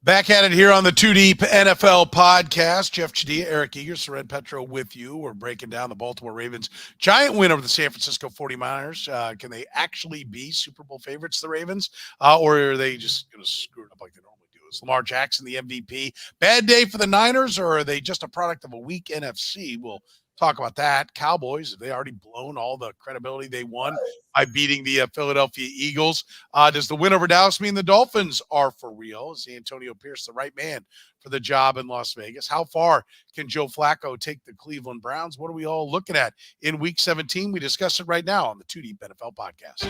Back at it here on the Two Deep NFL podcast. Jeff Chadiha, Eric Eager, Soren Petro with you. We're breaking down the Baltimore Ravens' giant win over the San Francisco 49ers. Can they actually be Super Bowl favorites, the Ravens? Or are they just going to screw it up like they normally do? Is Lamar Jackson the MVP? Bad day for the Niners, or are they just a product of a weak NFC? We'll talk about that. Cowboys, have they already blown all the credibility they won by beating the Philadelphia Eagles? Does the win over Dallas mean the Dolphins are for real? Is Antonio Pierce the right man for the job in Las Vegas? How far can Joe Flacco take the Cleveland Browns? What are we all looking at in Week 17? We discuss it right now on the Two Deep NFL podcast.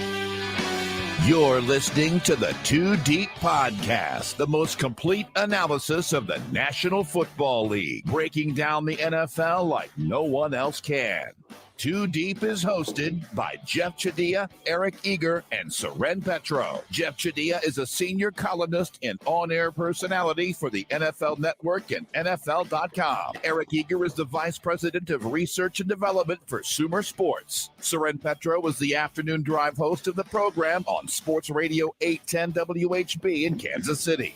You're listening to the Two Deep Podcast, the most complete analysis of the National Football League, breaking down the NFL like no one else can. Two Deep is hosted by Jeff Chadiha, Eric Eager, and Soren Petro. Jeff Chadiha is a senior columnist and on-air personality for the NFL Network and NFL.com. Eric Eager is the vice president of research and development for Sumer Sports. Soren Petro was the afternoon drive host of the program on Sports Radio 810 WHB in Kansas City.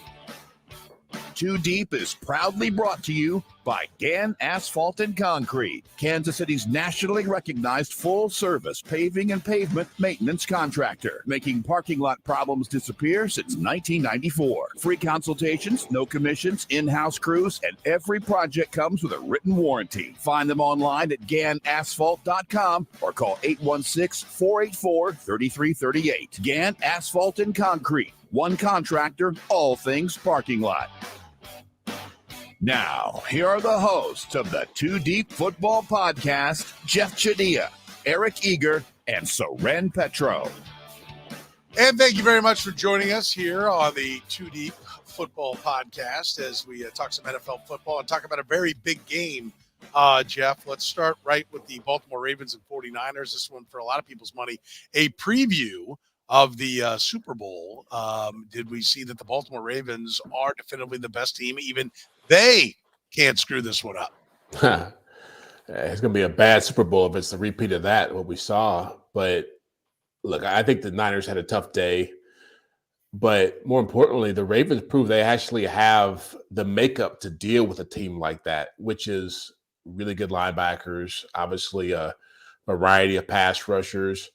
Two Deep is proudly brought to you by Gann Asphalt and Concrete, Kansas City's nationally recognized full-service paving and pavement maintenance contractor, making parking lot problems disappear since 1994. Free consultations, no commissions, in-house crews, and every project comes with a written warranty. Find them online at GannAsphalt.com or call 816-484-3338. Gann Asphalt and Concrete, one contractor, all things parking lot. Now, here are the hosts of the Two Deep Football Podcast, Jeff Chadiha, Eric Eager, and Soren Petro. And thank you very much for joining us here on the Two Deep Football Podcast as we talk some NFL football and talk about a very big game. Jeff, let's start right with the Baltimore Ravens and 49ers. This one, for a lot of people's money, a preview of the Super Bowl. Did we see that the Baltimore Ravens are definitively the best team? Even they can't screw this one up. It's going to be a bad Super Bowl if it's a repeat of that, what we saw. But look, I think the Niners had a tough day. But more importantly, the Ravens proved they actually have the makeup to deal with a team like that, which is really good linebackers, obviously a variety of pass rushers,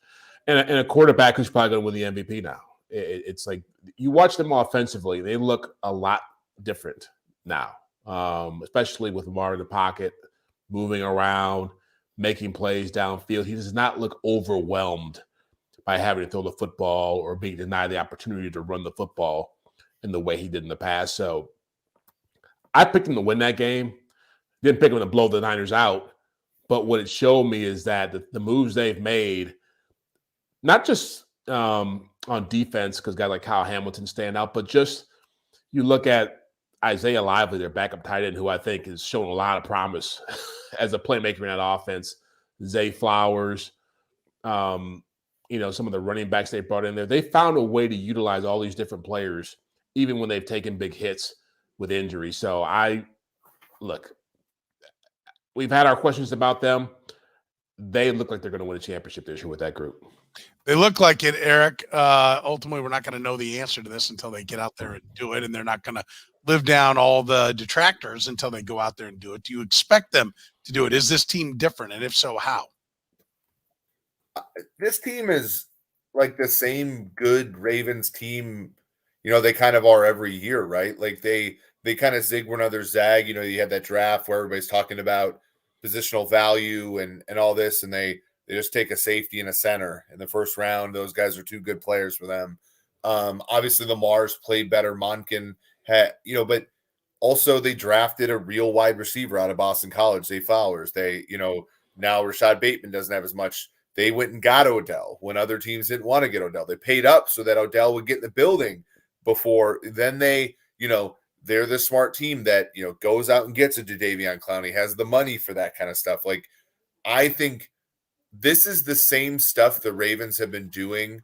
and a quarterback who's probably going to win the MVP now. It's like you watch them offensively, they look a lot different now, especially with Lamar in the pocket, moving around, making plays downfield. He does not look overwhelmed by having to throw the football or being denied the opportunity to run the football in the way he did in the past. So I picked him to win that game. Didn't pick him to blow the Niners out. But what it showed me is that the moves they've made, not just on defense, because guys like Kyle Hamilton stand out, but just you look at Isaiah Lively, their backup tight end, who I think has shown a lot of promise as a playmaker in that offense. Zay Flowers, some of the running backs they brought in there. They found a way to utilize all these different players, even when they've taken big hits with injury. So we've had our questions about them. They look like they're going to win a championship this year with that group. They look like it, Eric. Ultimately, we're not going to know the answer to this until they get out there and do it, and they're not going to live down all the detractors until they go out there and do it. Do you expect them to do it? Is this team different, and if so, how? This team is like the same good Ravens team, they kind of are every year, right? Like they kind of zig when others zag. You had that draft where everybody's talking about positional value and all this, and they just take a safety and a center in the first round. Those guys are two good players for them. Obviously, Lamar's played better. Monken had, but also they drafted a real wide receiver out of Boston College, Zay Flowers. They, now Rashad Bateman doesn't have as much. They went and got Odell when other teams didn't want to get Odell. They paid up so that Odell would get in the building before. Then they, they're the smart team that, goes out and gets a Jadeveon Clowney, has the money for that kind of stuff. Like, I think this is the same stuff the Ravens have been doing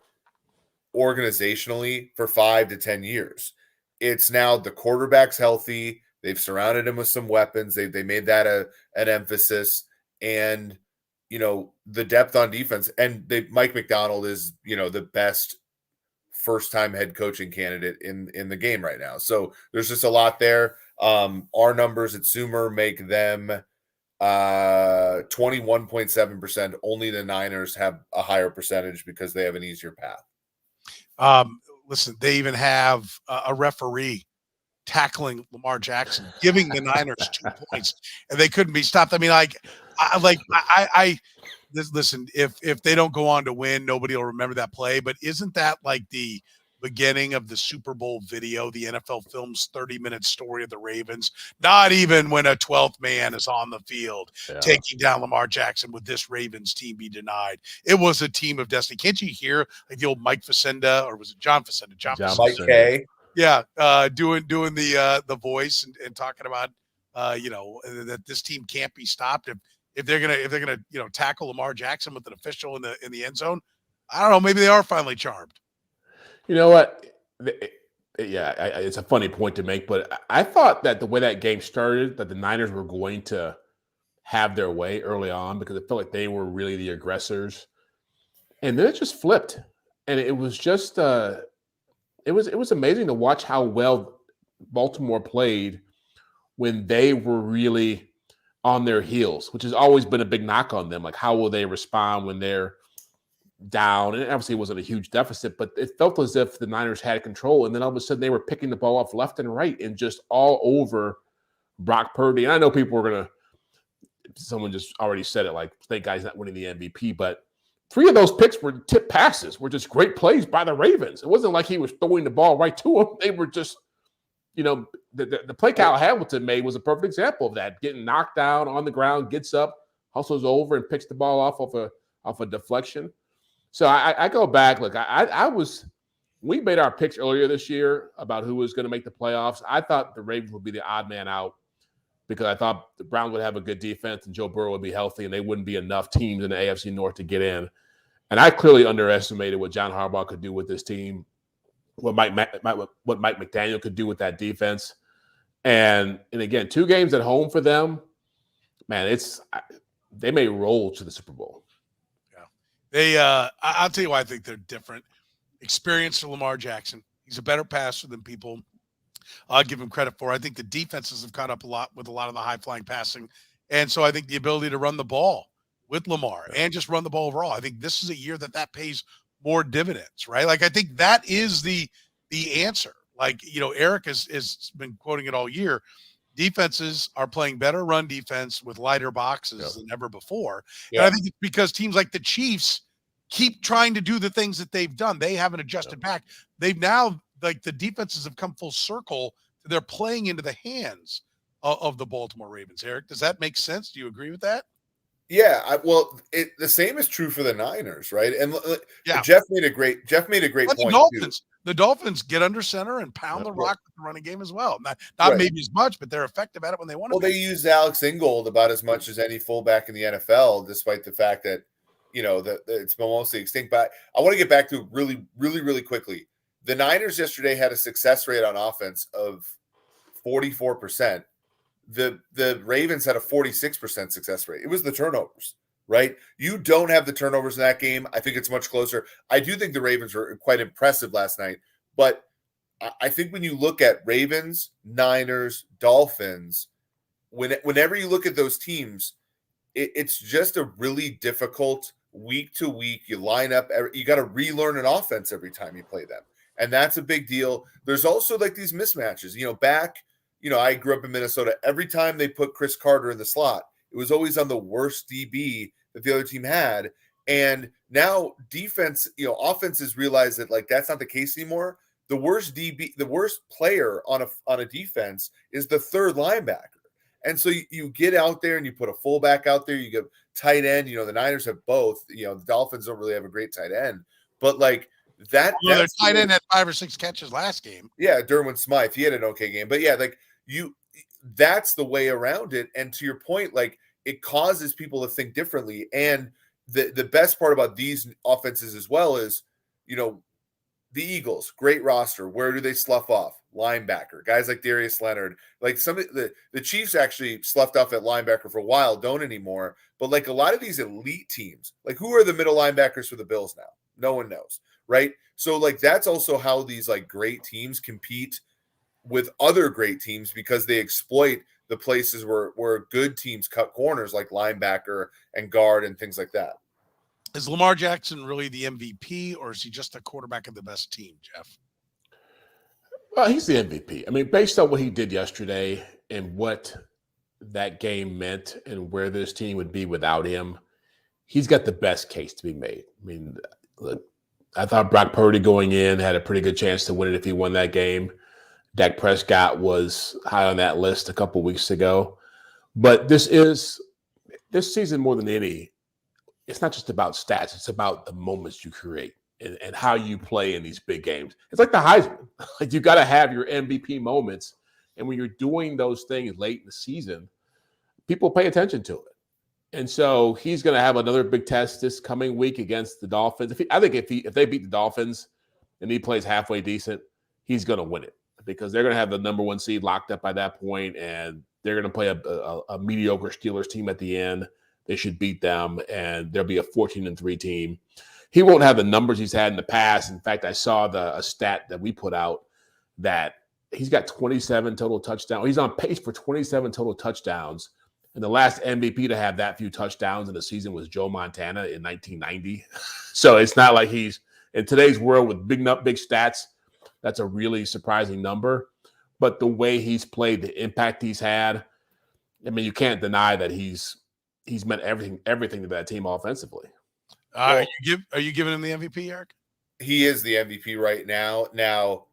organizationally for 5 to 10 years. It's now the quarterback's healthy. They've surrounded him with some weapons. They made that an emphasis. And, the depth on defense. And Mike McDonald is, the best first-time head coaching candidate in the game right now. So there's just a lot there. Our numbers at Sumer make them 21.7%. Only the Niners have a higher percentage because they have an easier path. Listen, they even have a referee tackling Lamar Jackson, giving the Niners 2 points, and they couldn't be stopped. I mean, listen, if they don't go on to win, nobody will remember that play. But isn't that like the beginning of the Super Bowl video, the NFL Films 30-minute story of the Ravens? Not even when a 12th man is on the field taking down Lamar Jackson would this Ravens team be denied. It was a team of destiny. Can't you hear like the old Mike Facenda, or was it John Facenda? John Facenda. Mike K. Yeah, doing the voice and talking about that this team can't be stopped if they're gonna tackle Lamar Jackson with an official in the end zone. I don't know. Maybe they are finally charmed. You know what? It's a funny point to make, but I thought that the way that game started, that the Niners were going to have their way early on because it felt like they were really the aggressors, and then it just flipped, and it was just it was amazing to watch how well Baltimore played when they were really on their heels, which has always been a big knock on them. Like, how will they respond when they're down? And obviously it wasn't a huge deficit, but it felt as if the Niners had control. And then all of a sudden they were picking the ball off left and right and just all over Brock Purdy. And I know people were someone just already said it, like, thank guy's not winning the MVP, but 3 of those picks were tip passes, were just great plays by the Ravens. It wasn't like he was throwing the ball right to them. They were just, the play Kyle Hamilton made was a perfect example of that. Getting knocked down on the ground, gets up, hustles over, and picks the ball off a deflection. So I go back. Look, we made our picks earlier this year about who was going to make the playoffs. I thought the Ravens would be the odd man out because I thought the Browns would have a good defense and Joe Burrow would be healthy and they wouldn't be enough teams in the AFC North to get in. And I clearly underestimated what John Harbaugh could do with this team, what Mike McDaniel could do with that defense. And again, 2 games at home for them, man, they may roll to the Super Bowl. Yeah. I'll tell you why I think they're different. Experience for Lamar Jackson. He's a better passer than people I'll give him credit for. I think the defenses have caught up a lot with a lot of the high-flying passing. And so I think the ability to run the ball with Lamar and just run the ball overall, I think this is a year that pays more dividends, right? Like, I think that is the answer. Like, Eric has been quoting it all year. Defenses are playing better run defense with lighter boxes than ever before. Yeah. And I think it's because teams like the Chiefs keep trying to do the things that they've done. They haven't adjusted back. They've now, like, the defenses have come full circle. They're playing into the hands of the Baltimore Ravens. Eric, does that make sense? Do you agree with that? Yeah, the same is true for the Niners, right? And yeah. Jeff made a great point. The Dolphins get under center and pound the rock with the running game as well. Not maybe as much, but they're effective at it when they want to. Well, they use Alex Ingold about as much as any fullback in the NFL, despite the fact that that it's mostly extinct. But I want to get back to really, really, really quickly. The Niners yesterday had a success rate on offense of 44%. The Ravens had a 46% success rate. It was the turnovers, right? You don't have the turnovers in that game. I think it's much closer. I do think the Ravens were quite impressive last night, but I think when you look at Ravens, Niners, Dolphins, whenever you look at those teams, it's just a really difficult week to week. You line up, you got to relearn an offense every time you play them. And that's a big deal. There's also like these mismatches, I grew up in Minnesota. Every time they put Chris Carter in the slot, it was always on the worst DB that the other team had. And now offenses realize that, like, that's not the case anymore. The worst player on a defense is the third linebacker. And so you get out there and you put a fullback out there, you get tight end. The Niners have both. The Dolphins don't really have a great tight end. But like that, their tight end had 5 or 6 catches last game. Yeah, Derwin Smythe, he had an okay game. But yeah, like that's the way around it. And to your point, like, it causes people to think differently. And the best part about these offenses as well is, the Eagles, great roster. Where do they slough off? Linebacker. Guys like Darius Leonard. Like the Chiefs actually sloughed off at linebacker for a while, don't anymore. But like a lot of these elite teams, like, who are the middle linebackers for the Bills now? No one knows, right? So like that's also how these like great teams compete with other great teams, because they exploit the places where good teams cut corners, like linebacker and guard and things like that. Is Lamar Jackson really the MVP, or is he just a quarterback of the best team, Jeff? Well, he's the MVP. I mean, based on what he did yesterday and what that game meant and where this team would be without him, he's got the best case to be made. I mean, look, I thought Brock Purdy going in had a pretty good chance to win it if he won that game. Dak Prescott was high on that list a couple weeks ago. But this season more than any, it's not just about stats. It's about the moments you create and how you play in these big games. It's like the Heisman. Like you got to have your MVP moments. And when you're doing those things late in the season, people pay attention to it. And so he's going to have another big test this coming week against the Dolphins. I think if they beat the Dolphins and he plays halfway decent, he's going to win it because they're going to have the number one seed locked up by that point, and they're going to play a mediocre Steelers team at the end. They should beat them, and there'll be a 14-3 team. He won't have the numbers he's had in the past. In fact, I saw a stat that we put out that he's got 27 total touchdowns. He's on pace for 27 total touchdowns. And the last MVP to have that few touchdowns in a season was Joe Montana in 1990. So it's not like he's in today's world with big stats. That's a really surprising number. But the way he's played, the impact he's had, I mean, you can't deny that he's meant everything to that team offensively. Are you giving him the MVP, Eric? He is the MVP right now. Now,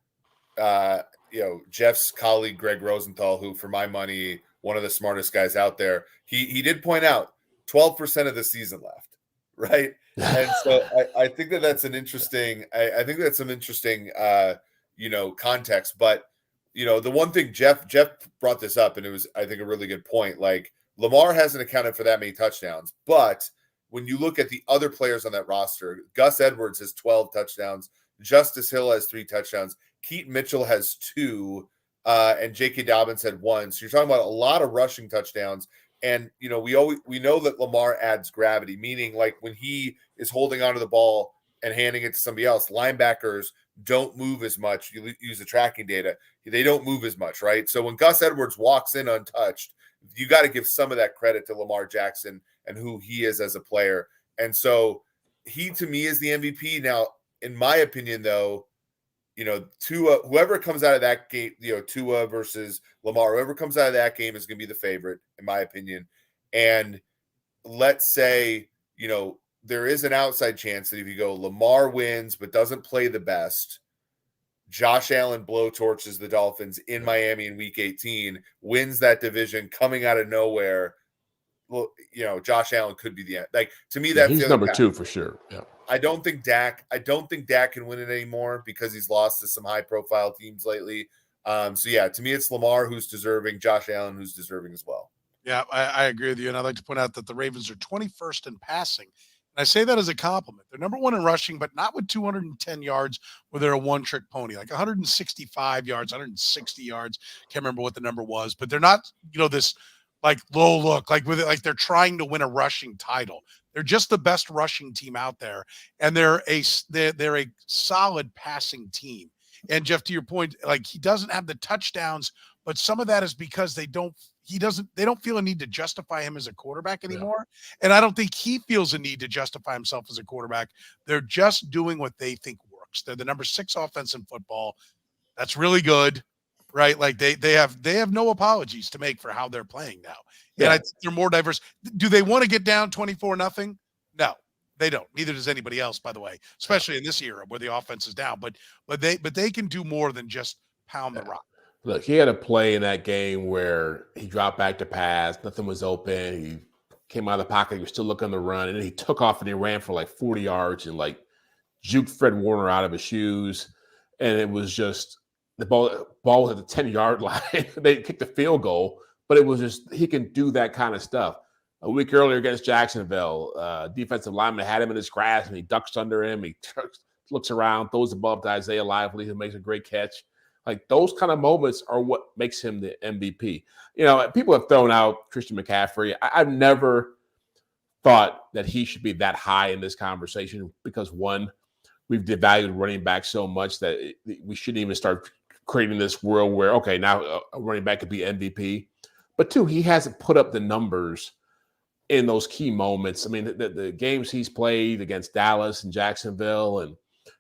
Jeff's colleague Greg Rosenthal, who for my money, one of the smartest guys out there, he did point out 12% of the season left, right? And so I think that's an interesting. I think that's some interesting, context. But the one thing Jeff brought this up, and it was, I think, a really good point. Like Lamar hasn't accounted for that many touchdowns, but when you look at the other players on that roster, Gus Edwards has 12 touchdowns, Justice Hill has 3 touchdowns, Keaton Mitchell has 2. And J.K. Dobbins had 1. So you're talking about a lot of rushing touchdowns. And, we know that Lamar adds gravity, meaning like when he is holding onto the ball and handing it to somebody else, linebackers don't move as much. You use the tracking data. They don't move as much, right? So when Gus Edwards walks in untouched, you got to give some of that credit to Lamar Jackson and who he is as a player. And so he, to me, is the MVP. Now, in my opinion, though, Tua, whoever comes out of that game, Tua versus Lamar, whoever comes out of that game is going to be the favorite, in my opinion. And let's say, there is an outside chance that if you go Lamar wins but doesn't play the best, Josh Allen blowtorches the Dolphins in Miami in Week 18, wins that division coming out of nowhere. Well, Josh Allen could be the end. Like to me, that's he's number 2 for sure. Yeah. I don't think Dak can win it anymore because he's lost to some high-profile teams lately. To me, it's Lamar who's deserving, Josh Allen who's deserving as well. Yeah, I agree with you, and I'd like to point out that the Ravens are 21st in passing. And I say that as a compliment. They're number 1 in rushing, but not with 210 yards where they're a one-trick pony, like 165 yards, 160 yards. Can't remember what the number was, but they're not, this like low look, like with it, like they're trying to win a rushing title. They're just the best rushing team out there, and they're a solid passing team. And Jeff, to your point, like he doesn't have the touchdowns, but some of that is because they don't feel a need to justify him as a quarterback anymore. Yeah. And I don't think he feels a need to justify himself as a quarterback. They're just doing what they think works. They're the number 6 offense in football. That's really good. Right. Like they have no apologies to make for how they're playing now. And I think they're more diverse. Do they want to get down 24-0? No, they don't. Neither does anybody else, by the way, especially in this era where the offense is down. But they can do more than just pound the rock. Look, he had a play in that game where he dropped back to pass. Nothing was open. He came out of the pocket. He was still looking to run. And then he took off and he ran for like 40 yards and like juked Fred Warner out of his shoes. And it was just the ball was at the 10-yard line. They kicked the field goal, but it was just he can do that kind of stuff. A week earlier against Jacksonville, defensive lineman had him in his grasp and he ducks under him. He looks around, throws the ball to Isaiah Lively, who makes a great catch. Like those kind of moments are what makes him the MVP. People have thrown out Christian McCaffrey. I've never thought that he should be that high in this conversation because, one, we've devalued running back so much that we shouldn't even start creating this world where, okay, now a running back could be MVP. But two, he hasn't put up the numbers in those key moments. I mean, the games he's played against Dallas and Jacksonville and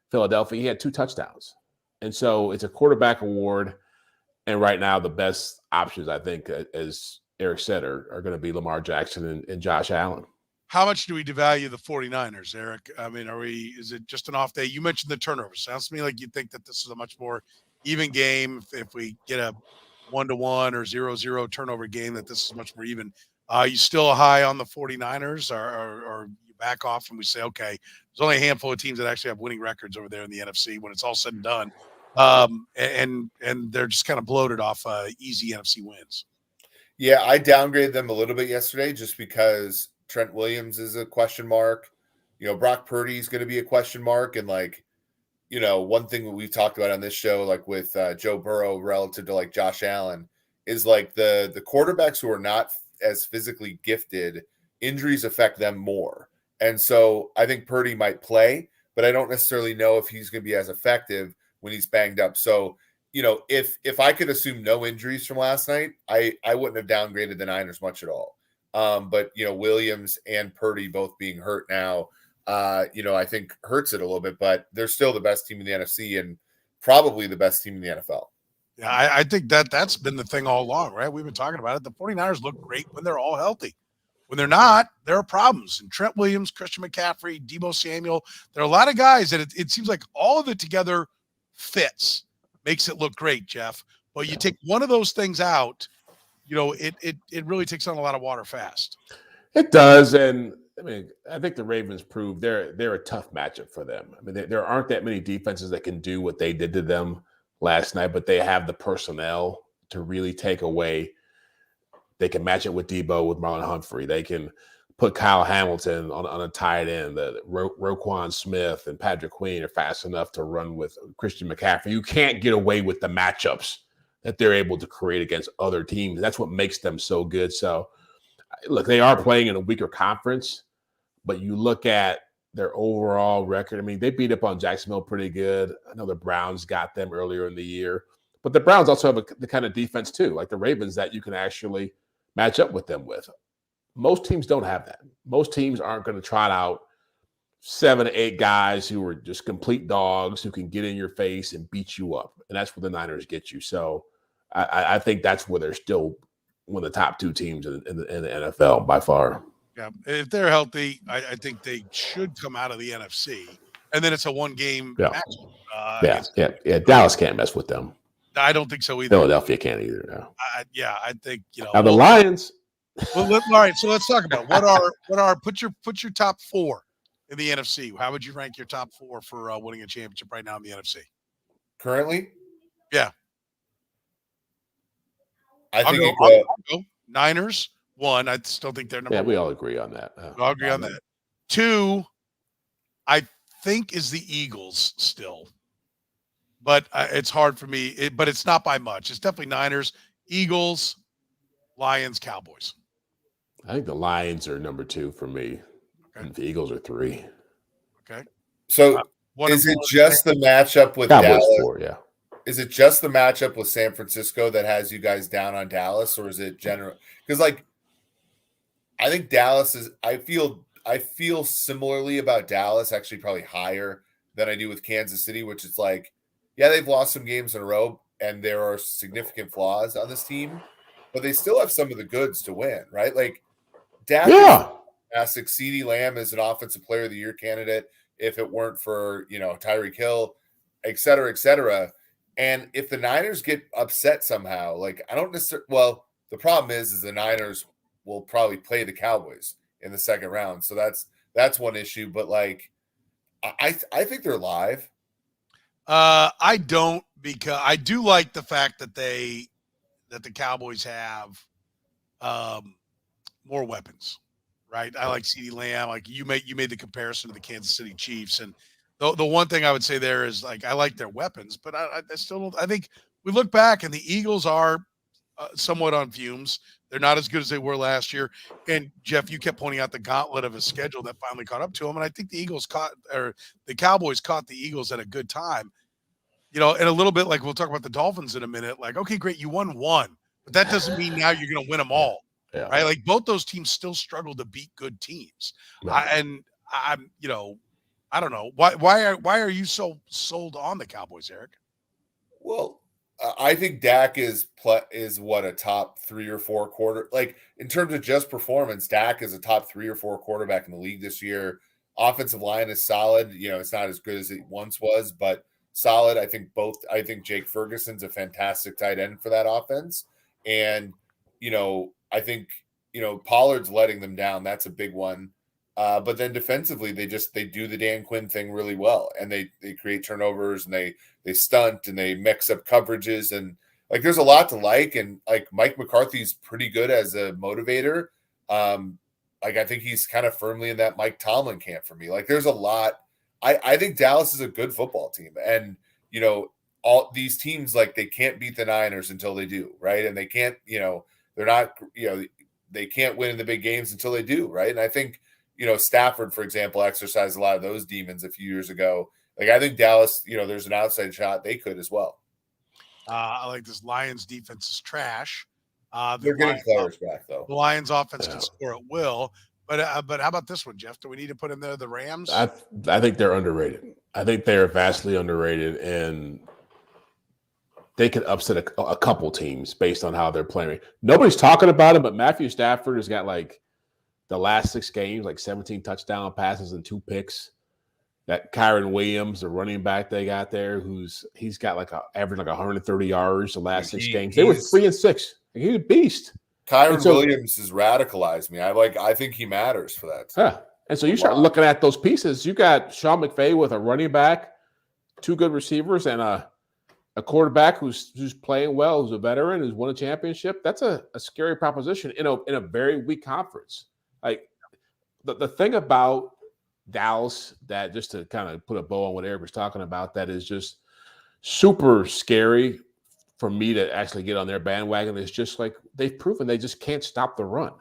Philadelphia, he had 2 touchdowns. And so it's a quarterback award. And right now, the best options, I think, as Eric said, are going to be Lamar Jackson and Josh Allen. How much do we devalue the 49ers, Eric? I mean, is it just an off day? You mentioned the turnovers. Sounds to me like you think that this is a much more even game. If we get a 1-1 or 0-0 turnover game, that this is much more even. You still high on the 49ers, or you back off and we say, okay, there's only a handful of teams that actually have winning records over there in the NFC when it's all said and done. And they're just kind of bloated off easy NFC wins. Yeah, I downgraded them a little bit yesterday just because Trent Williams is a question mark. Brock Purdy is going to be a question mark. And one thing that we've talked about on this show, like with Joe Burrow relative to like Josh Allen, is like the quarterbacks who are not as physically gifted, injuries affect them more. And so I think Purdy might play, but I don't necessarily know if he's going to be as effective when he's banged up. So, if I could assume no injuries from last night, I wouldn't have downgraded the Niners much at all. But Williams and Purdy both being hurt now, I think hurts it a little bit, but they're still the best team in the NFC and probably the best team in the NFL. Yeah, I think that's been the thing all along, right? We've been talking about it. The 49ers look great when they're all healthy. When they're not, there are problems. And Trent Williams, Christian McCaffrey, Deebo Samuel, there are a lot of guys that it seems like all of it together fits, makes it look great, Jeff. But you take one of those things out, it really takes on a lot of water fast. It does, and I mean, I think the Ravens proved they're a tough matchup for them. I mean, there aren't that many defenses that can do what they did to them last night, but they have the personnel to really take away. They can match it with Deebo, with Marlon Humphrey. They can put Kyle Hamilton on a tight end. Roquan Smith and Patrick Queen are fast enough to run with Christian McCaffrey. You can't get away with the matchups that they're able to create against other teams. That's what makes them so good. So, look, they are playing in a weaker conference, but you look at their overall record. I mean, they beat up on Jacksonville pretty good. I know the Browns got them earlier in the year, but the Browns also have the kind of defense too, like the Ravens, that you can actually match up with them with. Most teams don't have that. Most teams aren't going to trot out 7 to 8 guys who are just complete dogs who can get in your face and beat you up. And that's where the Niners get you. So I think that's where they're still one of the top 2 teams in the NFL by far. Yeah, if they're healthy, I think they should come out of the NFC, and then it's a one-game match. Yeah. Dallas can't mess with them. I don't think so either. Philadelphia can't either. No. I think Now the Lions. Well, all right. So let's talk about what are put your top 4 in the NFC. How would you rank your top 4 for winning a championship right now in the NFC? Currently, yeah, I'll go. Niners 1. I still think they're number 1. We all agree on that. We all agree on that. 2, I think, is the Eagles still, but it's hard for me. But it's not by much. It's definitely Niners, Eagles, Lions, Cowboys. I think the Lions are number 2 for me, and the Eagles are 3. Okay. So is it just the matchup with Cowboys Dallas? 4, yeah. Is it just the matchup with San Francisco that has you guys down on Dallas, or is it general? Because I think Dallas is. I feel similarly about Dallas, actually probably higher than I do with Kansas City, which is they've lost some games in a row, and there are significant flaws on this team, but they still have some of the goods to win, right? Like Dak is fantastic. CeeDee Lamb is an offensive player of the year candidate if it weren't for Tyreek Hill, et cetera, et cetera. And if the Niners get upset somehow, I don't necessarily. Well, the problem is the Niners will probably play the Cowboys in the second round, so that's one issue. But I think they're live. I don't, because I do like the fact that the Cowboys have more weapons, right? I like CeeDee Lamb. Like you made the comparison to the Kansas City Chiefs, and the one thing I would say there is I like their weapons, but I still don't. I think we look back and the Eagles are somewhat on fumes. They're not as good as they were last year. And Jeff, you kept pointing out the gauntlet of his schedule that finally caught up to him. And I think the Cowboys caught the Eagles at a good time. And a little bit like we'll talk about the Dolphins in a minute. Like, okay, great, you won one, but that doesn't mean now you're going to win them all, right? Like both those teams still struggle to beat good teams. I don't know why are you so sold on the Cowboys, Eric? Well, I think Dak is what, a top 3 or 4 quarter, like in terms of just performance. Dak is a top 3 or 4 quarterback in the league this year. Offensive line is solid. It's not as good as it once was, but solid. I think Jake Ferguson's a fantastic tight end for that offense. And, I think, Pollard's letting them down. That's a big one. But then defensively, they do the Dan Quinn thing really well, and they create turnovers, and they stunt, and they mix up coverages, and like there's a lot to like. And like Mike McCarthy's pretty good as a motivator. Like I think he's kind of firmly in that Mike Tomlin camp for me. Like there's a lot. I think Dallas is a good football team, and all these teams, like they can't beat the Niners until they do, right? And they can't, they're not, they can't win in the big games until they do, right? And I think. Stafford, for example, exercised a lot of those demons a few years ago. Like, I think Dallas, there's an outside shot they could as well. I like this Lions defense is trash. They're getting players back, though. The Lions offense can score at will. But how about this one, Jeff? Do we need to put in there the Rams? I think they're underrated. I think they're vastly underrated, and they could upset a couple teams based on how they're playing. Nobody's talking about it, but Matthew Stafford has got like the last 6 games, like 17 touchdown passes and 2 picks. That Kyron Williams, the running back they got there, he's got like average like 130 yards the last 6 games. They were 3-6. He's a beast. Kyron Williams has radicalized me. I think he matters for that. Yeah. And so you start looking at those pieces. You got Sean McVay with a running back, 2 good receivers, and a quarterback who's playing well, who's a veteran, who's won a championship. That's a scary proposition in a very weak conference. Like the thing about Dallas, that just to kind of put a bow on what Eric was talking about, that is just super scary for me to actually get on their bandwagon, is just like they've proven they just can't stop the run.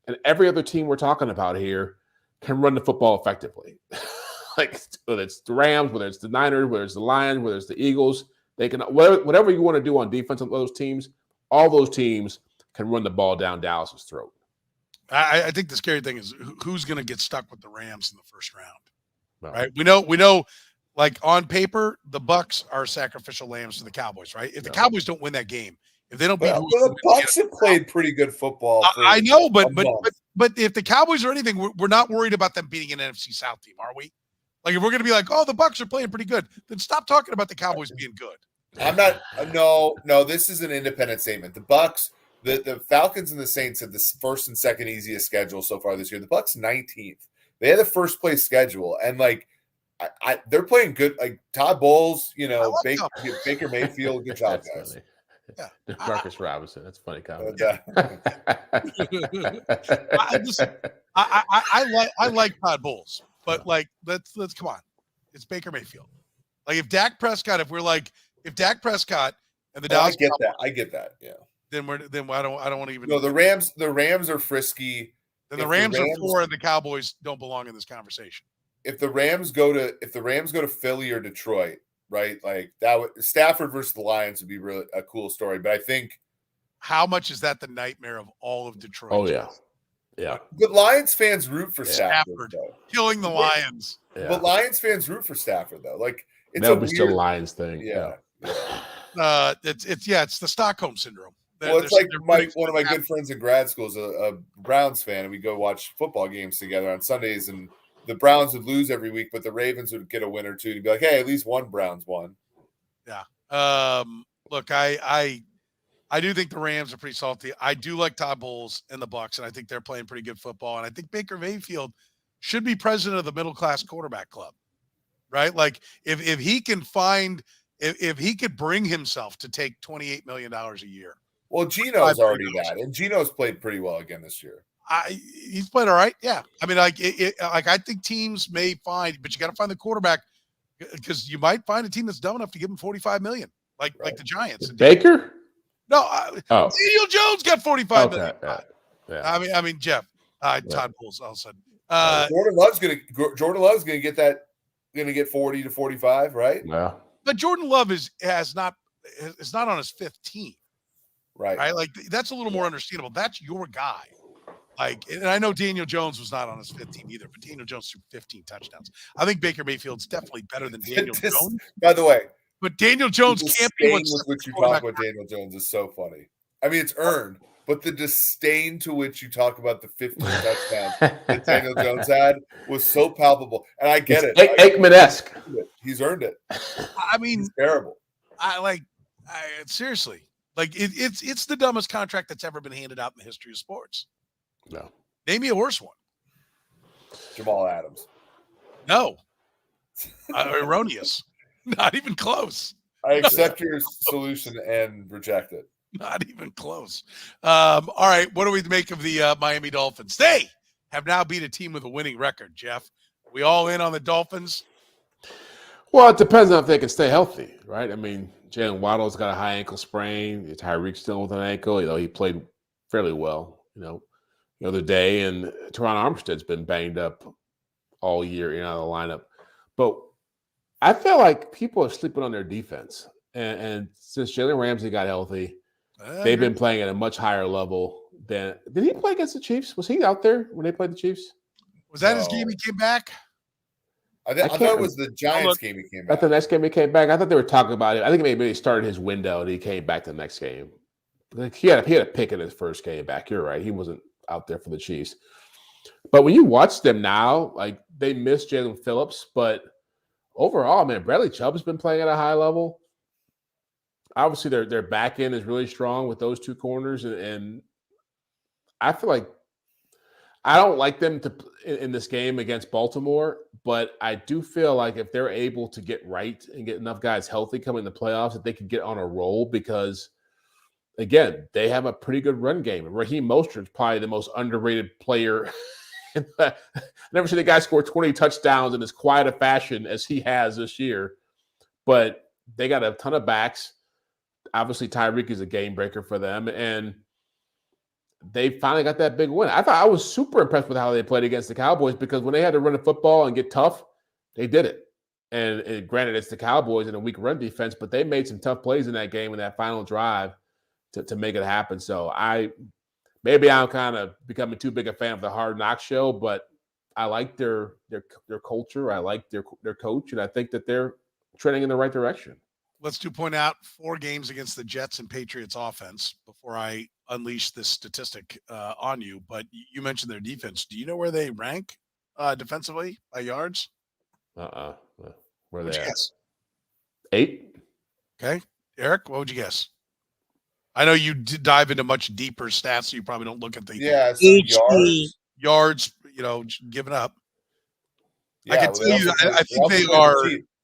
And every other team we're talking about here can run the football effectively. Like whether it's the Rams, whether it's the Niners, whether it's the Lions, whether it's the Eagles, they can whatever you want to do on defense on those teams, all those teams can run the ball down Dallas's throat. I think the scary thing is who's going to get stuck with the Rams in the first round, right? We know, like on paper, the Bucs are sacrificial lambs to the Cowboys, right? If the Cowboys don't win that game, if they don't beat, the Bucs have played pretty good football. I know, but if the Cowboys are anything, we're not worried about them beating an NFC South team, are we? Like if we're going to be like, oh, the Bucs are playing pretty good, then stop talking about the Cowboys being good. I'm not. No. This is an independent statement. The Bucs. The Falcons and the Saints have the first and second easiest schedule so far this year. The Bucs 19th. They had the first place schedule, and like they're playing good. Like Todd Bowles, Baker Mayfield. Good job, guys. Funny. Yeah, Marcus Robinson. That's funny comment. I like Todd Bowles, but like let's come on. It's Baker Mayfield. Like if Dak Prescott and the Dallas, I get that. Yeah. Then I don't want to even. No, the Rams are frisky. Then the Rams are 4, and the Cowboys don't belong in this conversation. If the Rams go to Philly or Detroit, right? Like that Stafford versus the Lions would be really a cool story. But I think how much is that the nightmare of all of Detroit? Oh yeah. Yeah. But Lions fans root for Stafford though. Killing the Lions. Yeah. But Lions fans root for Stafford though. Like that'll be still a Lions thing. Yeah. It's the Stockholm syndrome. Well, it's like one of my good friends in grad school is a Browns fan, and we go watch football games together on Sundays, and the Browns would lose every week, but the Ravens would get a win or two. And be like, hey, at least one Browns won. Yeah. Look, I do think the Rams are pretty salty. I do like Todd Bowles and the Bucs, and I think they're playing pretty good football. And I think Baker Mayfield should be president of the middle-class quarterback club, right? Like if he can if he could bring himself to take $28 million a year. Well, Geno's already that, and Geno's played pretty well again this year. He's played all right. Yeah. I mean, I think teams may find, but you got to find the quarterback because you might find a team that's dumb enough to give him $45 million, like the Giants. Baker? No, Oh, Daniel Jones got 45 million. okay. Yeah. I mean, Jeff, Todd Bowles all of a sudden. Jordan Love's gonna get that. Going to get 40 to 45, right? Yeah. But Jordan Love is not on his 5th team. Right. Like that's a little more understandable. That's your guy. Like, and I know Daniel Jones was not on his 5th team either, but Daniel Jones threw 15 touchdowns. I think Baker Mayfield's definitely better than Daniel Jones. By the way, but Daniel Jones can't be with which you talk about Daniel Jones is so funny. I mean, it's earned, but the disdain to which you talk about the 15 touchdowns that Daniel Jones had was so palpable. And I get it. Aikman-esque. He's earned it. I mean, he's terrible. Seriously. Like it's the dumbest contract that's ever been handed out in the history of sports. No. Name me a worse one. Jamal Adams. No. Erroneous. Not even close. I accept your solution and reject it. Not even close. All right. What do we make of the Miami Dolphins? They have now beat a team with a winning record, Jeff. Are we all in on the Dolphins? Well, it depends on if they can stay healthy, right? I mean, Jalen Waddle's got a high ankle sprain. Tyreek's still with an ankle. He played fairly well, the other day. And Teron Armstead's been banged up all year, out of the lineup. But I feel like people are sleeping on their defense. And since Jalen Ramsey got healthy, they've been playing at a much higher level than – did he play against the Chiefs? Was he out there when they played the Chiefs? Was that his game he came back? I thought it was the Giants game he came back. That's the next game he came back. I thought they were talking about it. I think maybe he started his window and he came back the next game. He had a pick in his first game back. You're right. He wasn't out there for the Chiefs. But when you watch them now, like they miss Jalen Phillips, but overall, man, Bradley Chubb's been playing at a high level. Obviously, their back end is really strong with those two corners, and I feel like I don't like them in this game against Baltimore, but I do feel like if they're able to get right and get enough guys healthy coming in the playoffs, that they could get on a roll because, again, they have a pretty good run game. Raheem Mostert's probably the most underrated player. I've never seen a guy score 20 touchdowns in as quiet a fashion as he has this year, but they got a ton of backs. Obviously, Tyreek is a game breaker for them, and they finally got that big win. I was super impressed with how they played against the Cowboys because when they had to run the football and get tough, they did it. And granted, it's the Cowboys and a weak run defense, but they made some tough plays in that game in that final drive to make it happen. So maybe I'm kind of becoming too big a fan of the Hard Knock show, but I like their culture. I like their coach, and I think that they're trending in the right direction. Let's point out 4 games against the Jets and Patriots offense before I unleash this statistic on you. But you mentioned their defense. Do you know where they rank defensively by yards? Where are they at? Guess? 8. Okay. Eric, what would you guess? I know you dive into much deeper stats, so you probably don't look at the yards, given up. Yeah, I can tell you, I think they are.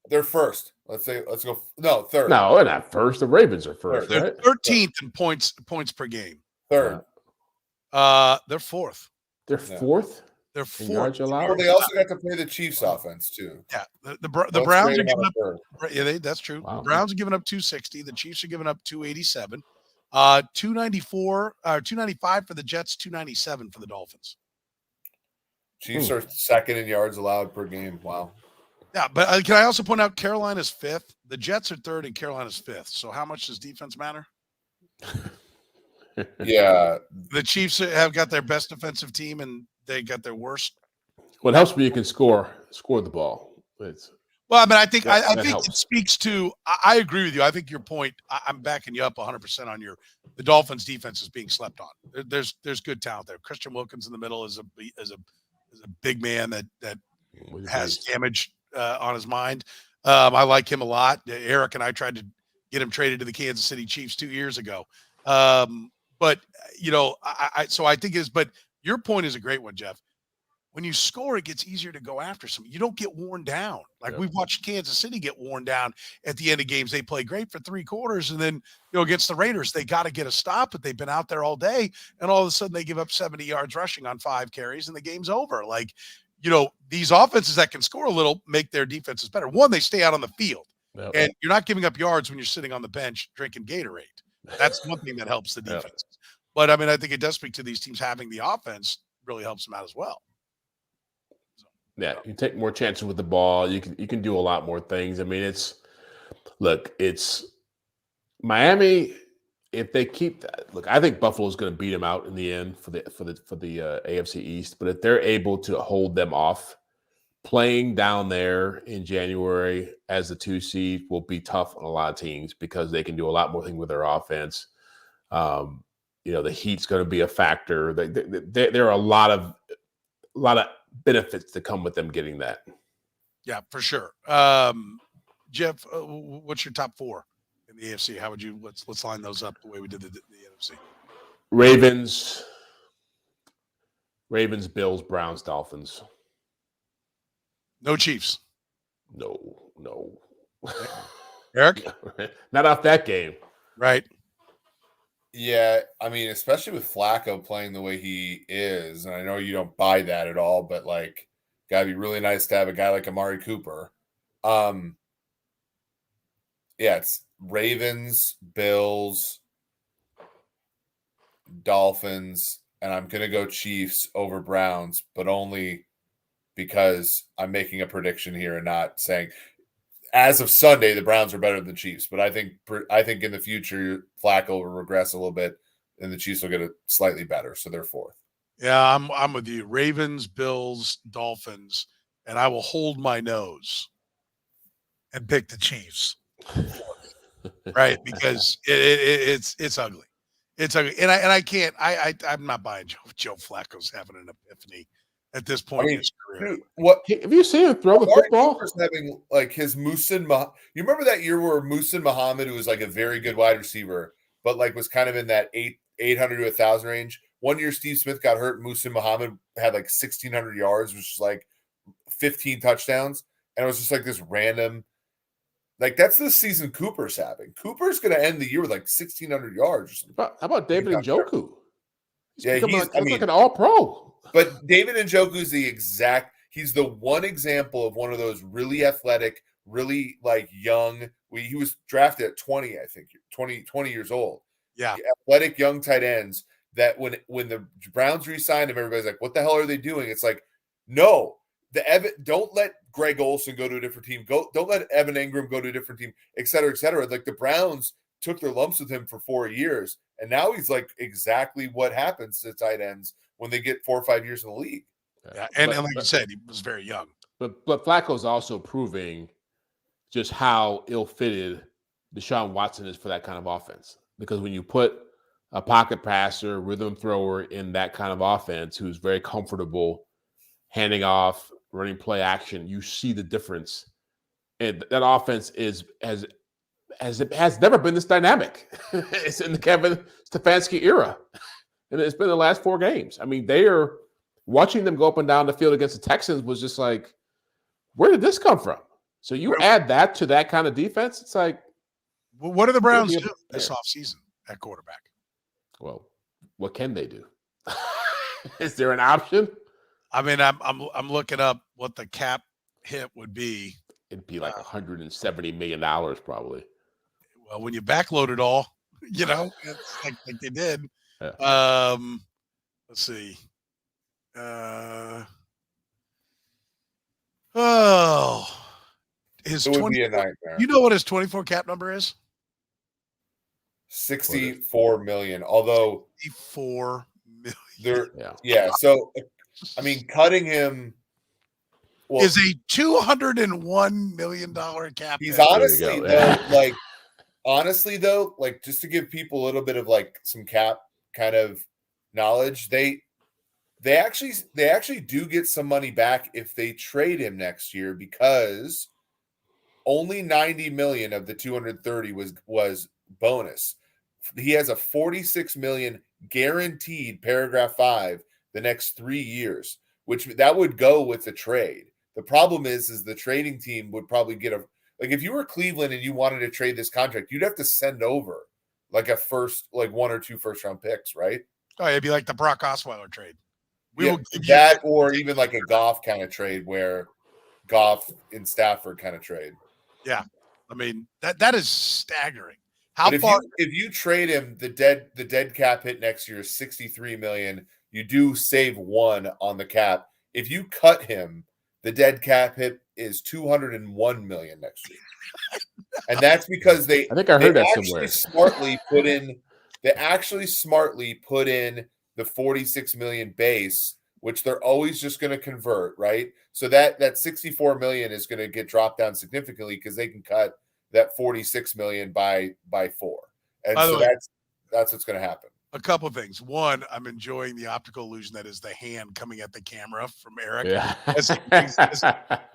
They're first. Let's go. No, third. No, they're not first. The Ravens are first. They're right? 13th in points per game. Third. They're fourth. They're fourth. They're fourth. Yards allowed. Well, they also got to play the Chiefs offense too. Yeah, the Browns are giving up. Yeah, that's true. Wow. The Browns are giving up 260. The Chiefs are giving up 287. 294, 295 for the Jets. 297 for the Dolphins. Chiefs are second in yards allowed per game. Wow. Yeah, but can I also point out Carolina's 5th? The Jets are 3rd and Carolina's 5th. So how much does defense matter? Yeah. The Chiefs have got their best defensive team, and they got their worst. What helps when you can score the ball. Well, I mean, I think it speaks to – I agree with you. I think your point – I'm backing you up 100% on the Dolphins' defense is being slept on. There's good talent there. Christian Wilkins in the middle is a big man that has damage on his mind. I like him a lot. Eric and I tried to get him traded to the Kansas City Chiefs 2 years ago. But I think but your point is a great one, Jeff. When you score, it gets easier to go after something. You don't get worn down. We've watched Kansas City get worn down at the end of games. They play great for 3 quarters, and then against the Raiders, they got to get a stop, but they've been out there all day, and all of a sudden they give up 70 yards rushing on 5 carries, and the game's over. These offenses that can score a little make their defenses better. One, they stay out on the field, and you're not giving up yards when you're sitting on the bench drinking Gatorade. That's one thing that helps the defense. But I mean, I think it does speak to these teams having the offense really helps them out as well. Yeah, you take more chances with the ball. You can do a lot more things. I mean, it's Miami. If they keep that, I think Buffalo's going to beat them out in the end for the AFC East. But if they're able to hold them off, playing down there in January as the 2 seed will be tough on a lot of teams because they can do a lot more things with their offense. The heat's going to be a factor. There are a lot of benefits that come with them getting that. Yeah, for sure. Jeff, what's your top 4 in the AFC? How would you let's line those up the way we did the NFC? Ravens, Bills, Browns, Dolphins. No Chiefs. No. Eric? Not off that game. Right. Yeah, I mean, especially with Flacco playing the way he is, and I know you don't buy that at all, but gotta be really nice to have a guy like Amari Cooper. It's Ravens, Bills, Dolphins, and I'm gonna go Chiefs over Browns, but only because I'm making a prediction here and not saying as of Sunday the Browns are better than Chiefs. But I think in the future Flacco will regress a little bit, and the Chiefs will get it slightly better, so they're 4th. Yeah, I'm with you. Ravens, Bills, Dolphins, and I will hold my nose and pick the Chiefs. Right, because it's ugly. It's ugly, and I can't. I'm not buying Joe Flacco's having an epiphany at this point in his career. Dude, have you seen him throw the football? Cooper's having his Musin. You remember that year where Musin Muhammad, who was a very good wide receiver, but was kind of in that 800 to 1,000 range. One year Steve Smith got hurt. Musin Muhammad had 1,600 yards, which is 15 touchdowns, and it was just this random. That's the season Cooper's having. Cooper's going to end the year with 1,600 yards or something. How about David Njoku? He's like an all-pro. But David Njoku's he's the one example of one of those really athletic, really young. He was drafted at 20, I think, 20 years old. Yeah. Athletic young tight ends that when the Browns re-signed him, everybody's like, what the hell are they doing? It's no. Don't let Greg Olsen go to a different team. Don't let Evan Ingram go to a different team, et cetera, et cetera. The Browns took their lumps with him for 4 years, and now he's exactly what happens to tight ends when they get 4 or 5 years in the league. Yeah, and like you said, he was very young. But Flacco's also proving just how ill-fitted Deshaun Watson is for that kind of offense. Because when you put a pocket passer, rhythm thrower in that kind of offense who's very comfortable handing off, running play action, you see the difference. And that offense has never been this dynamic. It's in the Kevin Stefanski era. And it's been the last 4 games. I mean, they are watching them go up and down the field against the Texans was just where did this come from? So you add that to that kind of defense, it's well, what do the Browns do this offseason at quarterback? Well, what can they do? Is there an option? I mean, I'm looking up what the cap hit would be. It'd be $170 million probably. Well, when you backload it all, it's like they did. Yeah. Let's see. His it would be a nightmare. You know what his 24 cap number is? 64 million. Although 64 million. Yeah. So I mean, cutting him is a $201 million cap. He's hit. honestly though, just to give people a little bit of some cap kind of knowledge, they actually do get some money back if they trade him next year, because only 90 million of the 230 was bonus. He has a 46 million guaranteed paragraph 5 the next 3 years, which that would go with the trade. The problem is the trading team would probably get if you were Cleveland and you wanted to trade this contract, you'd have to send over a first, 1 or 2 first round picks, right? Oh, it'd be like the Brock Osweiler trade. Or even a Goff kind of trade, where Goff and Stafford kind of trade. Yeah. I mean, that is staggering, How But far? if you trade him, the dead cap hit next year is $63 million. You do save one on the cap. If you cut him, the dead cap hit is $201 million next year. And that's because I think I heard that actually somewhere. smartly put in the 46 million base, which they're always just going to convert, right? So that 64 million is going to get dropped down significantly because they can cut that 46 million by 4. And By the so way, that's what's going to happen. a couple of things. One, I'm enjoying the optical illusion that is the hand coming at the camera from Eric, Yeah. as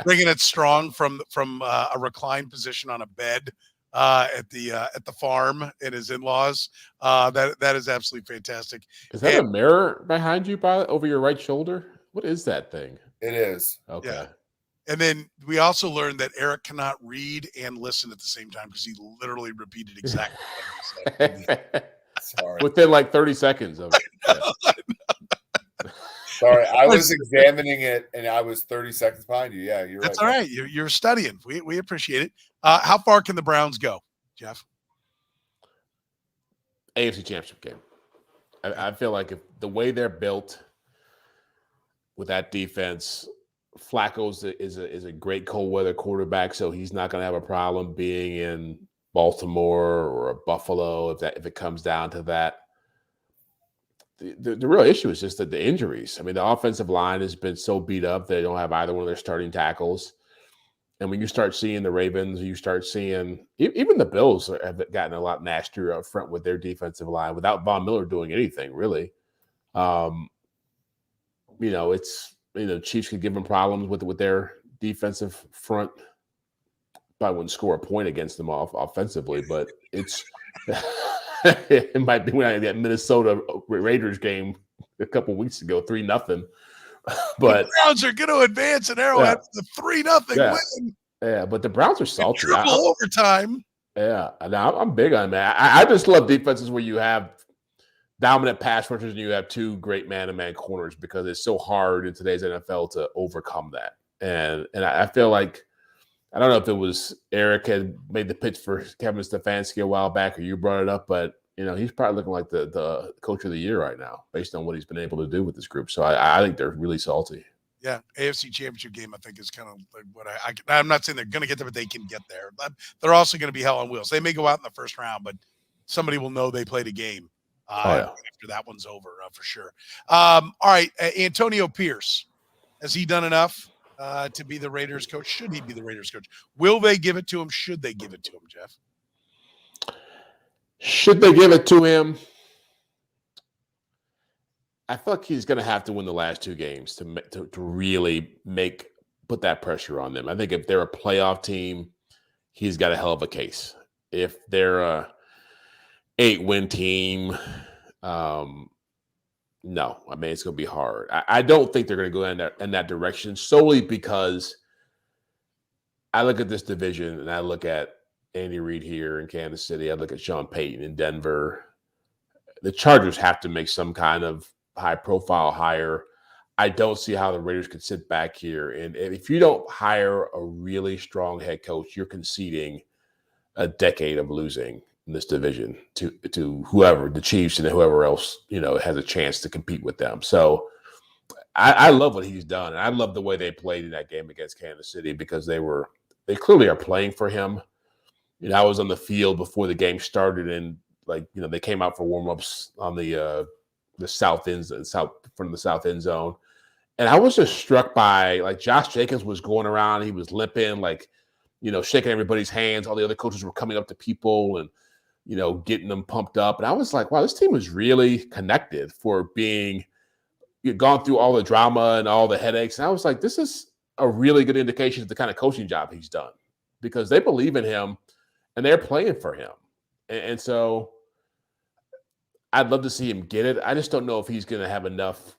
bringing it strong from a reclined position on a bed at the farm and his in-laws. That is absolutely fantastic. Is that a mirror behind you, over your right shoulder? What is that thing? It is. Okay. Yeah. And then we also learned that Eric cannot read and listen at the same time because he literally repeated exactly what he said. Sorry. Within like 30 seconds of it. Yeah. Sorry, I was examining it and I was 30 seconds behind you. Yeah, you're That's right. all right. You're studying. We appreciate it. How far can the Browns go, Jeff? AFC Championship game. I feel like if the way they're built with that defense, Flacco is a great cold weather quarterback, so he's not going to have a problem being in Baltimore or Buffalo if it comes down to that. The real issue is just that the injuries. I mean, the offensive line has been so beat up they don't have either one of their starting tackles. And when you start seeing the Ravens, you start seeing even the Bills have gotten a lot nastier up front with their defensive line without Von Miller doing anything really. Chiefs could give them problems with their defensive front. Probably wouldn't score a point against them offensively, but it's it might be when that Minnesota Raiders game a couple weeks ago, 3-0. But the Browns are going to advance in Arrowhead with a 3-0 win. Yeah, but the Browns are salty. Triple overtime. Yeah, I'm big on that. I just love defenses where you have dominant pass rushers and you have two great man-to-man corners because it's so hard in today's NFL to overcome that. And I feel like, I don't know if it was Eric had made the pitch for Kevin Stefanski a while back or you brought it up, but he's probably looking like the coach of the year right now based on what he's been able to do with this group. So I think they're really salty. Yeah, AFC Championship game, I think, is kind of like what I'm not saying they're going to get there, but they can get there. They're also going to be hell on wheels. They may go out in the first round, but somebody will know they played a game after that one's over for sure. All right, Antonio Pierce, has he done enough to be the Raiders coach? Should he be the Raiders coach? Will they give it to him? Should they give it to him, Jeff? Should they give it to him? I feel like he's going to have to win the last two games to really put that pressure on them. I think if they're a playoff team, he's got a hell of a case. If they're a 8-win team, no. I mean, it's going to be hard. I don't think they're going to go in that direction solely because I look at this division and I look at Andy Reid here in Kansas City. I look at Sean Payton in Denver. The Chargers have to make some kind of high-profile hire. I don't see how the Raiders could sit back here. And if you don't hire a really strong head coach, you're conceding a decade of losing in this division to whoever, the Chiefs and whoever else, has a chance to compete with them. So I love what he's done. And I love the way they played in that game against Kansas City because they clearly are playing for him. I was on the field before the game started and they came out for warm-ups on the south end zone. And I was just struck by Josh Jacobs was going around. He was limping, shaking everybody's hands. All the other coaches were coming up to people and, getting them pumped up. And I was like, wow, this team is really connected for being gone through all the drama and all the headaches. And I was like, this is a really good indication of the kind of coaching job he's done because they believe in him and they're playing for him. And so I'd love to see him get it. I just don't know if he's going to have enough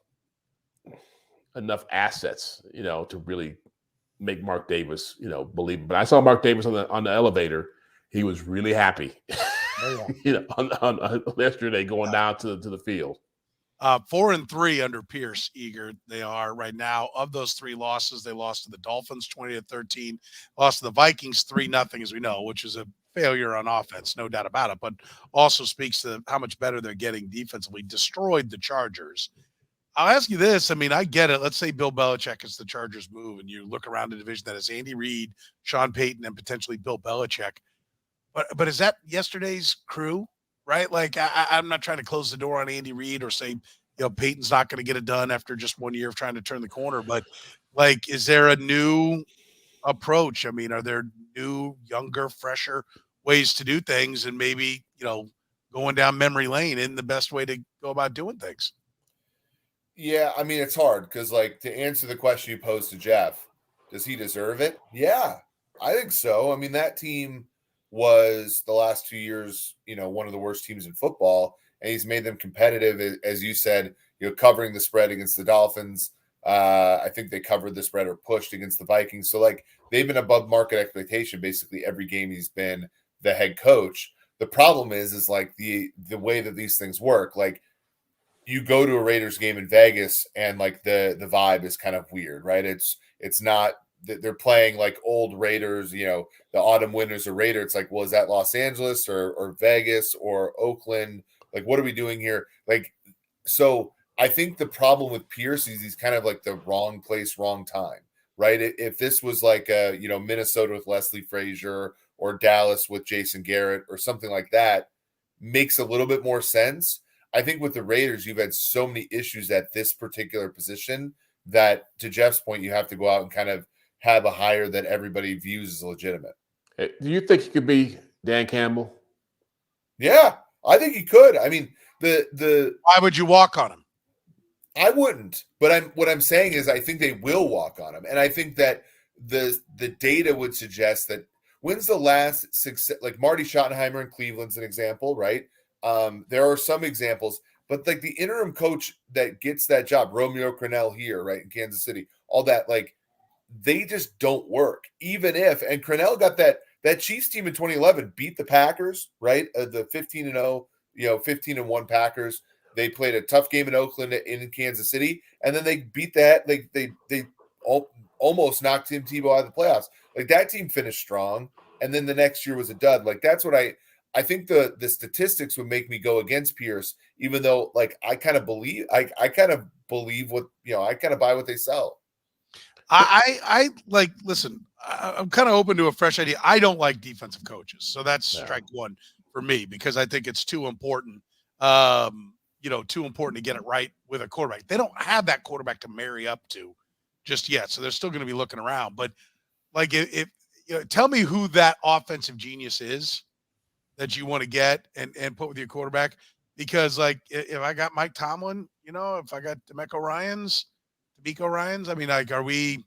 assets, to really make Mark Davis, believe. But I saw Mark Davis on the elevator. He was really happy, on yesterday going down to the field. 4-3 under Pierce, Eager. They are right now. Of those 3 losses, they lost to the Dolphins 20-13, lost to the Vikings 3-0, as we know, which is a failure on offense, no doubt about it, but also speaks to how much better they're getting defensively. Destroyed the Chargers. I'll ask you this. I mean, I get it. Let's say Bill Belichick is the Chargers move, and you look around the division that is Andy Reid, Sean Payton, and potentially Bill Belichick. But is that yesterday's crew, right? Like, I'm not trying to close the door on Andy Reid or say, Peyton's not going to get it done after just 1 year of trying to turn the corner. But, like, is there a new approach? I mean, are there new, younger, fresher ways to do things? And maybe, going down memory lane isn't the best way to go about doing things. Yeah, I mean, it's hard because, like, to answer the question you posed to Jeff, does he deserve it? Yeah, I think so. I mean, that team was the last 2 years, one of the worst teams in football, and he's made them competitive, as you said, covering the spread against the Dolphins. I think they covered the spread or pushed against the Vikings. So, like, they've been above market expectation basically every game he's been the head coach. The problem is like the way that these things work, like, you go to a Raiders game in Vegas and like the vibe is kind of weird, right? It's not that they're playing like old Raiders, the autumn winners of Raider. It's like, well, is that Los Angeles or Vegas or Oakland? Like, what are we doing here? Like, so I think the problem with Pierce is he's kind of like the wrong place, wrong time, right? If this was like Minnesota with Leslie Frazier or Dallas with Jason Garrett or something like that, makes a little bit more sense. I think with the Raiders, you've had so many issues at this particular position that, to Jeff's point, you have to go out and kind of have a hire that everybody views as legitimate. Hey, do you think he could be Dan Campbell? Yeah, I think he could. I mean, why would you walk on him? I wouldn't, but what I'm saying is I think they will walk on him, and I think that the data would suggest that when's the last success? Like Marty Schottenheimer in Cleveland's an example, right? There are some examples, but like the interim coach that gets that job, Romeo Crennel here, right, in Kansas City, all that, like, they just don't work. Even if, and Crennel got that Chiefs team in 2011 beat the Packers, right? The 15-0, 15-1 Packers. They played a tough game in Oakland in Kansas City, and then they beat that. They almost knocked Tim Tebow out of the playoffs. Like, that team finished strong, and then the next year was a dud. Like, that's what I think the statistics would make me go against Pierce, even though, like, I kind of believe what, I kind of buy what they sell. I like, listen, I'm kind of open to a fresh idea. I don't like defensive coaches. So that's strike one for me, because I think it's too important, too important to get it right with a quarterback. They don't have that quarterback to marry up to just yet. So they're still going to be looking around. But like, if tell me who that offensive genius is that you want to get and put with your quarterback. Because, like, if I got Mike Tomlin, if I got DeMeco Ryans, I mean, like, are we,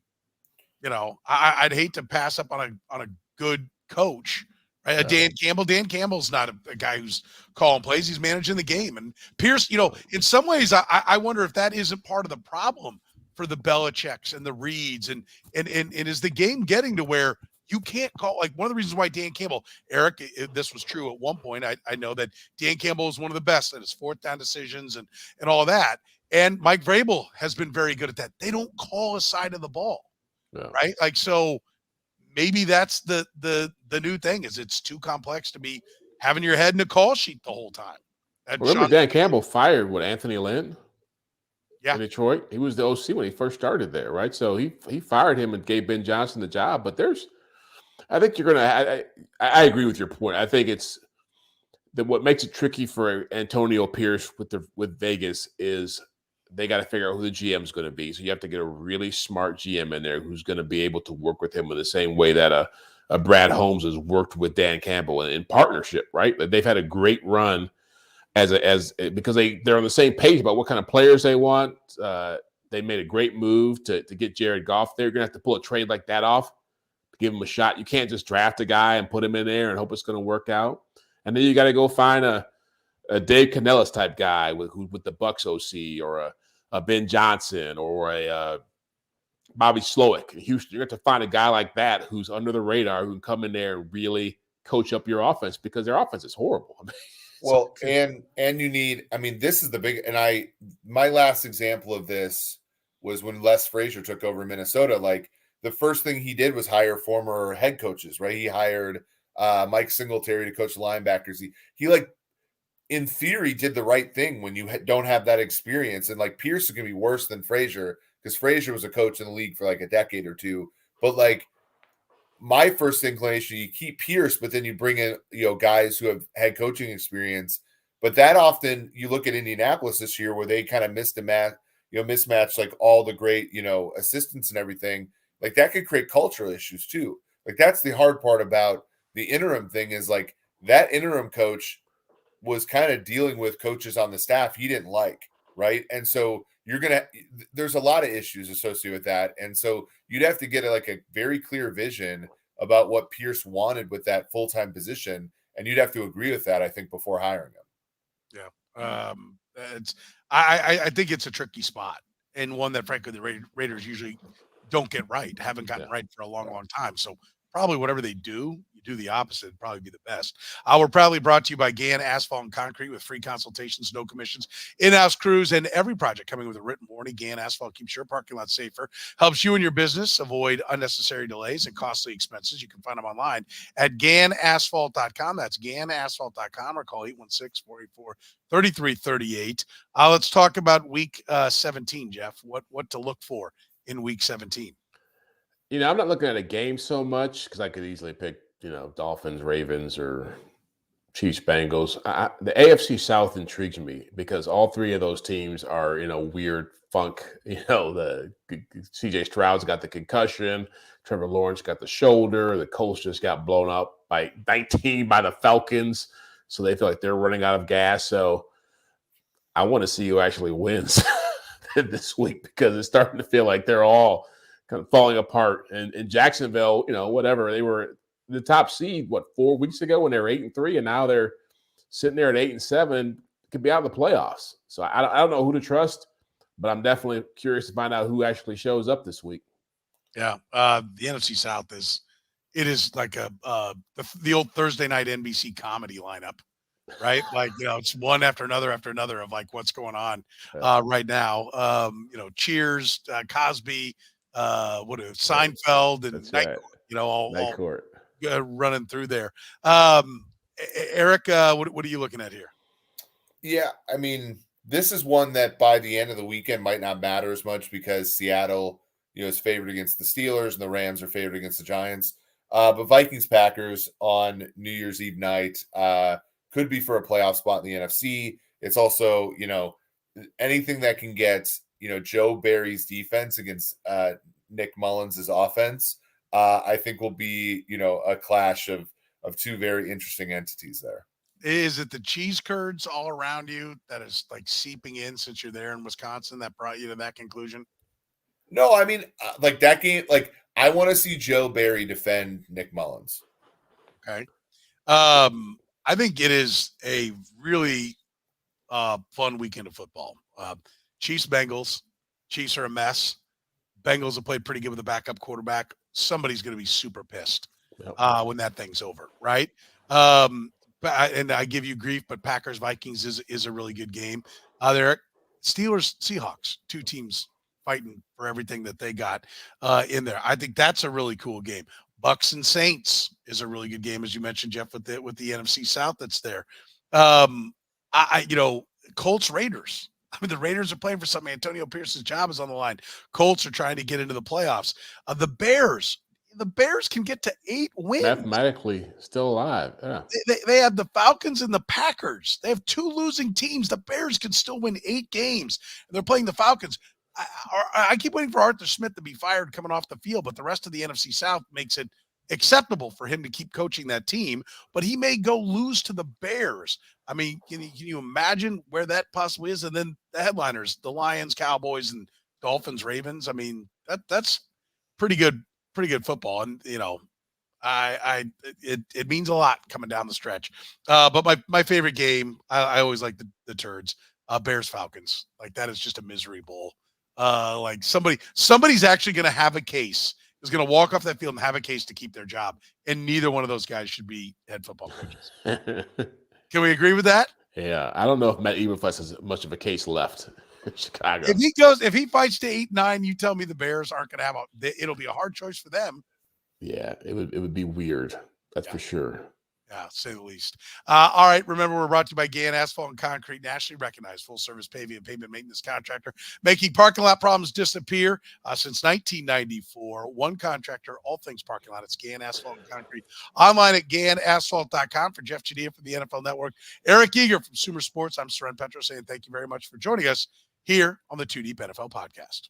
I'd hate to pass up on a good coach, right? Dan Campbell. Dan Campbell's not a guy who's calling plays. He's managing the game. And Pierce, in some ways, I wonder if that isn't part of the problem for the Belichicks and the Reeds. And is the game getting to where you can't call, like, one of the reasons why Dan Campbell, Eric, this was true at one point. I know that Dan Campbell is one of the best at his fourth down decisions and all that. And Mike Vrabel has been very good at that. They don't call a side of the ball, right? Like, so maybe that's the new thing, is it's too complex to be having your head in a call sheet the whole time. Remember, Dan Campbell fired Anthony Lynn? Yeah. In Detroit. He was the OC when he first started there, right? So he fired him and gave Ben Johnson the job. But I think you're going to – I agree with your point. I think it's that what makes it tricky for Antonio Pierce with Vegas is they got to figure out who the GM is going to be. So you have to get a really smart GM in there who's going to be able to work with him in the same way that a Brad Holmes has worked with Dan Campbell in partnership, right? Like, they've had a great run because they're on the same page about what kind of players they want. They made a great move to get Jared Goff. They're going to have to pull a trade like that off, give him a shot. You can't just draft a guy and put him in there and hope it's going to work out. And then you got to go find a Dave Canellis type guy with the Bucs OC, or a Ben Johnson, or a Bobby Slowick in Houston. You have to find a guy like that who's under the radar, who can come in there and really coach up your offense, because their offense is horrible. I mean, well, and you need, I mean, this is the big, and my last example of this was when Les Frazier took over Minnesota. Like, the first thing he did was hire former head coaches, right? He hired Mike Singletary to coach the linebackers. He like, in theory, did the right thing when you don't have that experience. And like Pierce is going to be worse than Frazier because Frazier was a coach in the league for like a decade or two. But like, my first inclination, you keep Pierce, but then you bring in, guys who have head coaching experience. But that often, you look at Indianapolis this year where they kind of mismatch like all the great, assistants and everything. Like that could create cultural issues too. Like that's the hard part about the interim thing is like that interim coach was kind of dealing with coaches on the staff he didn't like, right? And so there's a lot of issues associated with that. And so you'd have to get a very clear vision about what Pierce wanted with that full-time position. And you'd have to agree with that, I think, before hiring him. Yeah. I think it's a tricky spot and one that frankly the Raiders usually don't get right, haven't gotten right for a long, long time. So probably whatever they do, you do the opposite, it'd probably be the best. We're proudly brought to you by Gann Asphalt and Concrete with free consultations, no commissions, in-house crews, and every project coming with a written warranty. Gann Asphalt keeps your parking lot safer, helps you and your business avoid unnecessary delays and costly expenses. You can find them online at GannAsphalt.com. That's GannAsphalt.com or call 816-484-3338. Let's talk about week 17, Jeff. What to look for in week 17? I'm not looking at a game so much because I could easily pick, Dolphins, Ravens, or Chiefs, Bengals. The AFC South intrigues me because all three of those teams are in a weird funk. The CJ Stroud's got the concussion, Trevor Lawrence got the shoulder, the Colts just got blown up by 19 by the Falcons, so they feel like they're running out of gas. So I want to see who actually wins this week because it's starting to feel like they're all kind of falling apart. And in Jacksonville, whatever, they were the top seed, 4 weeks ago when they were 8-3, and now they're sitting there at 8-7, could be out of the playoffs. So I don't know who to trust, but I'm definitely curious to find out who actually shows up this week. Yeah. The NFC South is like the old Thursday night NBC comedy lineup, right? Like, it's one after another of like what's going on right now. Cheers, Cosby, Seinfeld and Night Court, Night Court running through there. Eric, what are you looking at here? Yeah, I mean, this is one that by the end of the weekend might not matter as much because Seattle, is favored against the Steelers and the Rams are favored against the Giants. But Vikings Packers on New Year's Eve night could be for a playoff spot in the NFC. It's also, anything that can get Joe Barry's defense against Nick Mullins' offense, I think will be, a clash of two very interesting entities there. Is it the cheese curds all around you that is like seeping in since you're there in Wisconsin that brought you to that conclusion? No, I mean, like that game, like I want to see Joe Barry defend Nick Mullins. Okay. I think it is a really fun weekend of football. Chiefs, Bengals. Chiefs are a mess. Bengals have played pretty good with a backup quarterback. Somebody's going to be super pissed when that thing's over, right? And I give you grief, but Packers Vikings is a really good game. There, Steelers Seahawks, two teams fighting for everything that they got in there. I think that's a really cool game. Bucks and Saints is a really good game, as you mentioned, Jeff, with the NFC South that's there. Colts Raiders. I mean, the Raiders are playing for something. Antonio Pierce's job is on the line. Colts are trying to get into the playoffs. The Bears can get to 8 wins. Mathematically still alive. Yeah. They have the Falcons and the Packers. They have 2 losing teams. The Bears can still win 8 games. And they're playing the Falcons. I keep waiting for Arthur Smith to be fired coming off the field, but the rest of the NFC South makes it acceptable for him to keep coaching that team, but he may go lose to the Bears. I mean, can you imagine where that possibly is? And then the headliners, the Lions, Cowboys, and Dolphins, Ravens. I mean, that's pretty good football. And, it means a lot coming down the stretch. But my favorite game, I always like the turds, Bears Falcons. Like that is just a misery bowl. Like somebody's actually going to have a case, is going to walk off that field and have a case to keep their job. And neither one of those guys should be head football coaches. Can we agree with that? Yeah. I don't know if Matt Eberflus has much of a case left in Chicago. If he fights to 8-9, you tell me the Bears aren't going to have it'll be a hard choice for them. Yeah. It would be weird. That's Yeah. for sure. Yeah, say the least. All right. Remember, we're brought to you by Gann Asphalt and Concrete, nationally recognized full-service paving and pavement maintenance contractor, making parking lot problems disappear since 1994. One contractor, all things parking lot. It's Gann Asphalt and Concrete. Online at GannAsphalt.com. For Jeff Chadiha from the NFL Network, Eric Eager from Sumer Sports, I'm Soren Petro saying thank you very much for joining us here on the 2 Deep NFL Podcast.